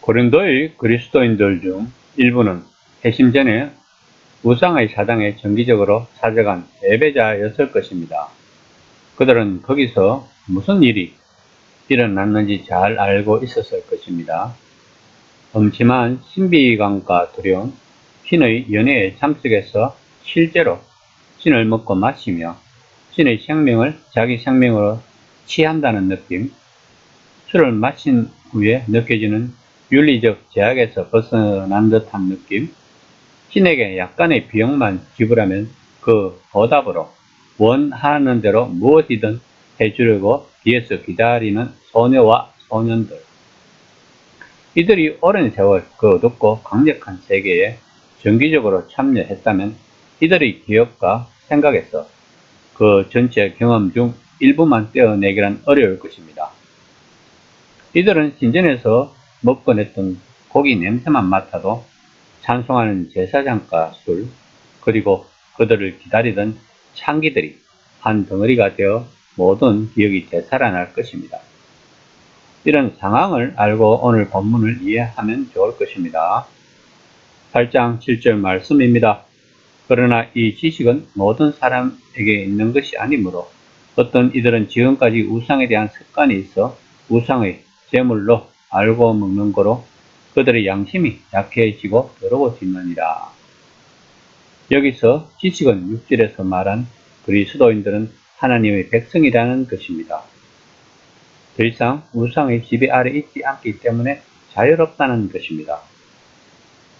고린도의 그리스도인들 중 일부는 회심 전에 우상의 사당에 정기적으로 찾아간 예배자였을 것입니다. 그들은 거기서 무슨 일이 일어났는지 잘 알고 있었을 것입니다. 음침한 신비감과 두려움, 신의 연회에 참석해서 실제로 신을 먹고 마시며 신의 생명을 자기 생명으로 취한다는 느낌, 술을 마신 후에 느껴지는 윤리적 제약에서 벗어난 듯한 느낌, 신에게 약간의 비용만 지불하면 그 보답으로 원하는 대로 무엇이든 해주려고 뒤에서 기다리는 소녀와 소년들. 이들이 오랜 세월 그 어둡고 강력한 세계에 정기적으로 참여했다면 이들의 기억과 생각에서 그 전체 경험 중 일부만 떼어내기란 어려울 것입니다. 이들은 신전에서 먹곤 했던 고기 냄새만 맡아도 찬송하는 제사장과 술, 그리고 그들을 기다리던 창기들이 한 덩어리가 되어 모든 기억이 되살아날 것입니다. 이런 상황을 알고 오늘 본문을 이해하면 좋을 것입니다. 8장 7절 말씀입니다. 그러나 이 지식은 모든 사람에게 있는 것이 아니므로 어떤 이들은 지금까지 우상에 대한 습관이 있어 우상의 제물로 알고 먹는 거로 그들의 양심이 약해지고 더러워지느니라. 여기서 지식은 6절에서 말한 그리스도인들은 하나님의 백성이라는 것입니다. 더 이상 우상의 지배 아래 있지 않기 때문에 자유롭다는 것입니다.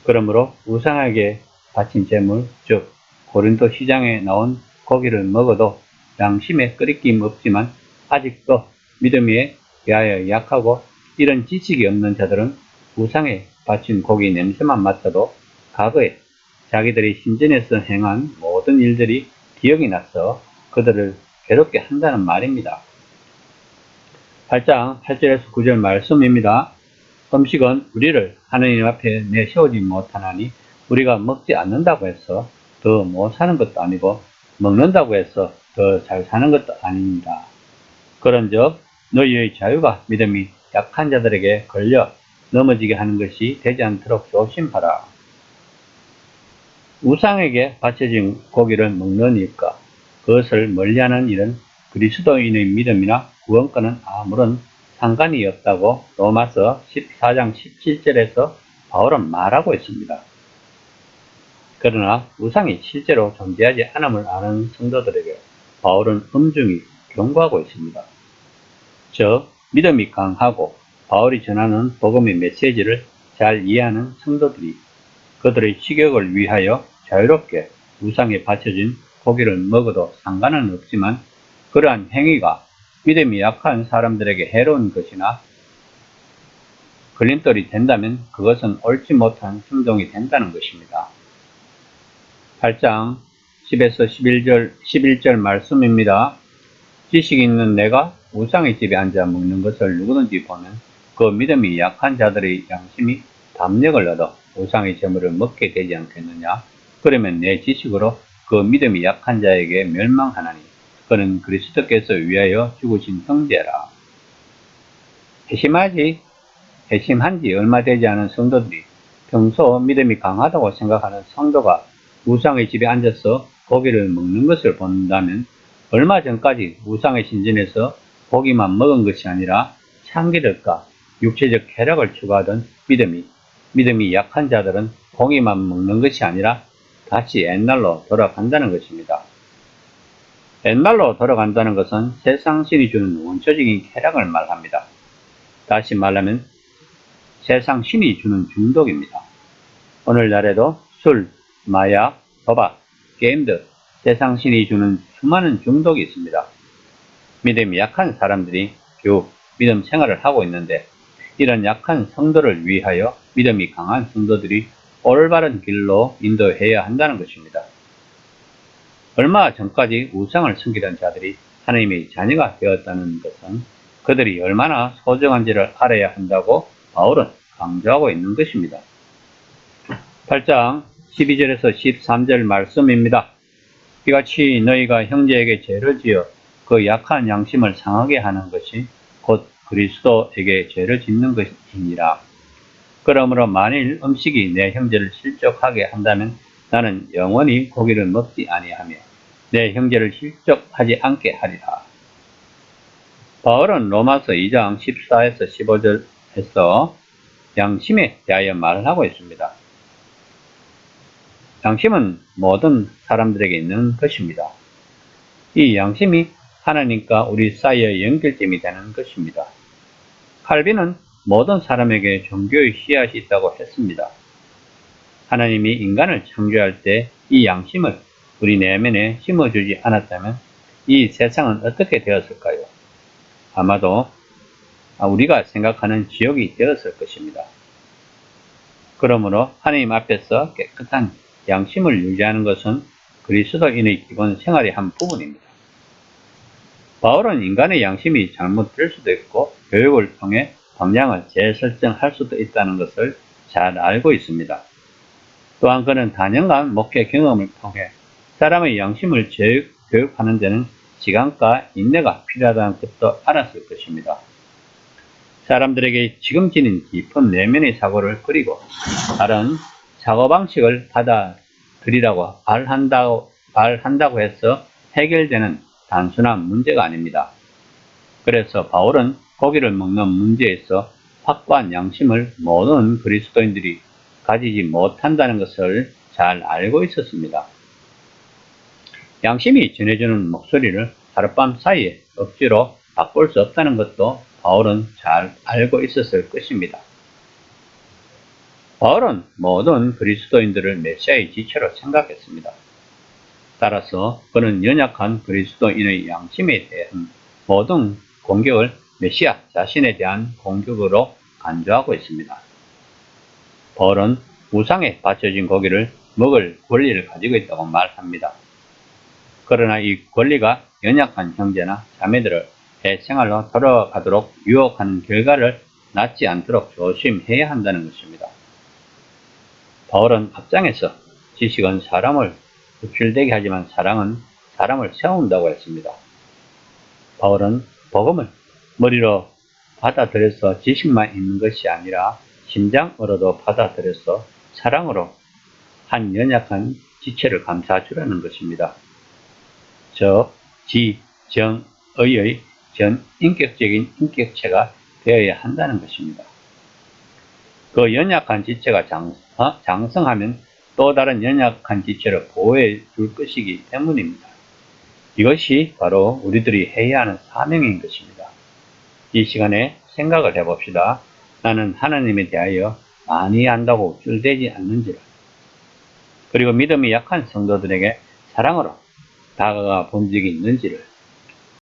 그러므로 우상에게 바친 제물, 즉 고린도 시장에 나온 고기를 먹어도 양심에 끄리낌 없지만 아직도 믿음에 대하여 약하고 이런 지식이 없는 자들은 우상에 바친 고기 냄새만 맡아도 과거에 자기들이 신전에서 행한 모든 일들이 기억이 나서 그들을 괴롭게 한다는 말입니다. 8장 8절에서 9절 말씀입니다. 음식은 우리를 하나님 앞에 내세우지 못하나니 우리가 먹지 않는다고 해서 더 못 사는 것도 아니고 먹는다고 해서 더 잘 사는 것도 아닙니다. 그런즉 너희의 자유가 믿음이 약한 자들에게 걸려 넘어지게 하는 것이 되지 않도록 조심하라. 우상에게 바쳐진 고기를 먹느니까 그것을 멀리하는 일은 그리스도인의 믿음이나 구원과는 아무런 상관이 없다고 로마서 14장 17절에서 바울은 말하고 있습니다. 그러나 우상이 실제로 존재하지 않음을 아는 성도들에게 바울은 엄중히 경고하고 있습니다. 즉 믿음이 강하고 바울이 전하는 복음의 메시지를 잘 이해하는 성도들이 그들의 식욕을 위하여 자유롭게 우상에 바쳐진 고기를 먹어도 상관은 없지만 그러한 행위가 믿음이 약한 사람들에게 해로운 것이나 걸림돌이 된다면 그것은 옳지 못한 행동이 된다는 것입니다. 8장 10에서 11절 말씀입니다. 지식이 있는 내가 우상의 집에 앉아 먹는 것을 누구든지 보면 그 믿음이 약한 자들의 양심이 담력을 얻어 우상의 제물을 먹게 되지 않겠느냐. 그러면 내 지식으로 그 믿음이 약한 자에게 멸망하나니 그는 그리스도께서 위하여 죽으신 형제라. 회심한 지 얼마 되지 않은 성도들이 평소 믿음이 강하다고 생각하는 성도가 우상의 집에 앉아서 고기를 먹는 것을 본다면 얼마 전까지 우상의 신전에서 고기만 먹은 것이 아니라 창기들과 육체적 쾌락을 추구하던 믿음이 약한 자들은 고기만 먹는 것이 아니라 다시 옛날로 돌아간다는 것입니다. 옛날로 돌아간다는 것은 세상 신이 주는 원초적인 쾌락을 말합니다. 다시 말하면 세상 신이 주는 중독입니다. 오늘날에도 술, 마약, 도박, 게임 등 세상 신이 주는 수많은 중독이 있습니다. 믿음이 약한 사람들이 겨우 믿음 생활을 하고 있는데 이런 약한 성도를 위하여 믿음이 강한 성도들이 올바른 길로 인도해야 한다는 것입니다. 얼마 전까지 우상을 섬기던 자들이 하나님의 자녀가 되었다는 것은 그들이 얼마나 소중한지를 알아야 한다고 바울은 강조하고 있는 것입니다. 8장 12절에서 13절 말씀입니다. 이같이 너희가 형제에게 죄를 지어 그 약한 양심을 상하게 하는 것이 곧 그리스도에게 죄를 짓는 것이니라. 그러므로 만일 음식이 내 형제를 실족하게 한다면 나는 영원히 고기를 먹지 아니하며 내 형제를 실족하지 않게 하리라. 바울은 로마서 2장 14에서 15절에서 양심에 대하여 말을 하고 있습니다. 양심은 모든 사람들에게 있는 것입니다. 이 양심이 하나님과 우리 사이의 연결점이 되는 것입니다. 칼빈은 모든 사람에게 종교의 씨앗이 있다고 했습니다. 하나님이 인간을 창조할 때 이 양심을 우리 내면에 심어주지 않았다면 이 세상은 어떻게 되었을까요? 아마도 우리가 생각하는 지옥이 되었을 것입니다. 그러므로 하나님 앞에서 깨끗한 양심을 유지하는 것은 그리스도인의 기본 생활의 한 부분입니다. 바울은 인간의 양심이 잘못될 수도 있고 교육을 통해 방향을 재설정할 수도 있다는 것을 잘 알고 있습니다. 또한 그는 다년간 목회 경험을 통해 사람의 양심을 교육하는 데는 시간과 인내가 필요하다는 것도 알았을 것입니다. 사람들에게 지금 지닌 깊은 내면의 사고를 그리고 다른 사고방식을 받아들이라고 말한다고 해서 해결되는 단순한 문제가 아닙니다. 그래서 바울은 고기를 먹는 문제에서 확고한 양심을 모든 그리스도인들이 가지지 못한다는 것을 잘 알고 있었습니다. 양심이 전해주는 목소리를 하룻밤 사이에 억지로 바꿀 수 없다는 것도 바울은 잘 알고 있었을 것입니다. 바울은 모든 그리스도인들을 메시아의 지체로 생각했습니다. 따라서 그는 연약한 그리스도인의 양심에 대한 모든 공격을 메시아 자신에 대한 공격으로 간주하고 있습니다. 바울은 우상에 바쳐진 고기를 먹을 권리를 가지고 있다고 말합니다. 그러나 이 권리가 연약한 형제나 자매들을 생활로 돌아가도록 유혹하는 결과를 낳지 않도록 조심해야 한다는 것입니다. 바울은 앞장에서 지식은 사람을 구출되게 하지만 사랑은 사람을 세운다고 했습니다. 바울은 복음을 머리로 받아들여서 지식만 있는 것이 아니라 심장으로도 받아들여서 사랑으로 한 연약한 지체를 감싸주라는 것입니다. 저, 지, 정, 의의 전 인격적인 인격체가 되어야 한다는 것입니다. 그 연약한 지체가 장성하면 또 다른 연약한 지체를 보호해 줄 것이기 때문입니다. 이것이 바로 우리들이 해야 하는 사명인 것입니다. 이 시간에 생각을 해봅시다. 나는 하나님에 대하여 많이 안다고 쫄대지 않는지라. 그리고 믿음이 약한 성도들에게 사랑으로 다가가 본 적이 있는지를.